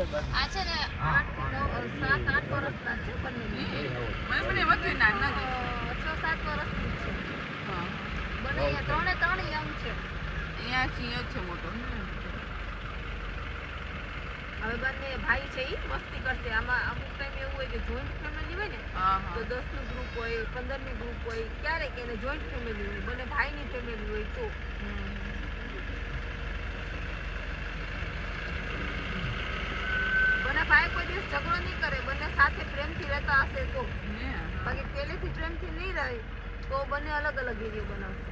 આ છે ને 7-8 વર્ષના છે બંને. મને વધુ નાના છે. 6-7 વર્ષની છે. બંને અહીંયા ત્રણે યંગ છે. અહીંયા સિંહ છે મોટો. હવે બંને ભાઈ છે ઈ મસ્તી કરશે. આમાં અમુક ટાઈમ એવું હોય કે જોઈન્ટ ફેમિલી હોય ને તો 10નું ગ્રુપ હોય, 15ની ગ્રુપ હોય, ક્યારેક એને જોઈન્ટ ફેમિલી હોય, બંને ભાઈની ફેમિલી હોય તો બંને ભાઈ કોઈ દિવસ ઝઘડો નહીં કરે, બંને સાથે પ્રેમથી રહેતા હશે તો. બાકી પહેલેથી પ્રેમથી નહીં રહે તો બંને અલગ અલગ વિડીયો બનાવશે.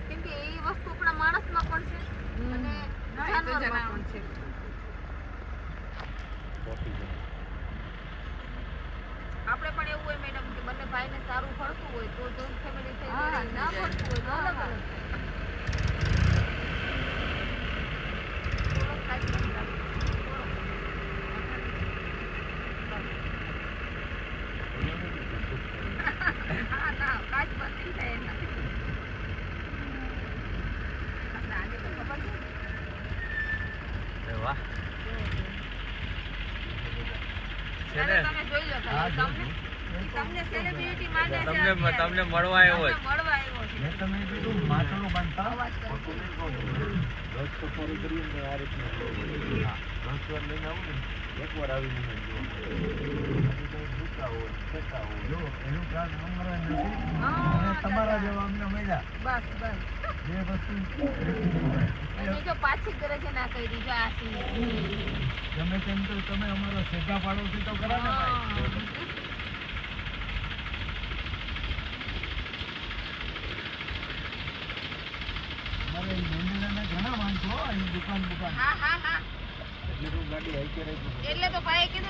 કેમ કે એ વસ્તુ આપણા માણસમાં પણ છે અને જાનવરમાં પણ છે. આપણે પણ એવું હોય મેડમ કે બંને ભાઈને સારું ફળતું હોય તો જોઈન્ટ ફેમિલી થઈ જાય, ના ફળતું હોય તો અલગ અલગ. તમને મળવા આવ્યો છે. તમે કીધું માટલું બાંધતા રસ સફારી કરીએ ને આ રીતનું રસ લઈને આવું ને એકવાર આવી મને જો એનું પ્લાન અમારા નથી અને તમારા જેવા અમને મળ્યા. બસ બે વસ્તુ એને જો પાછી કરે છે ના કહી દીધું આ ગમે તેમ તો તમે અમારા સેગા પાડોશી તો ખરા ને ભાઈ. અમારે મેંદીના ઘણા માણસો અહીં દુકાન હા એટલે તો ગાડી હાઈ કરે એટલે તો ભાઈ કીધું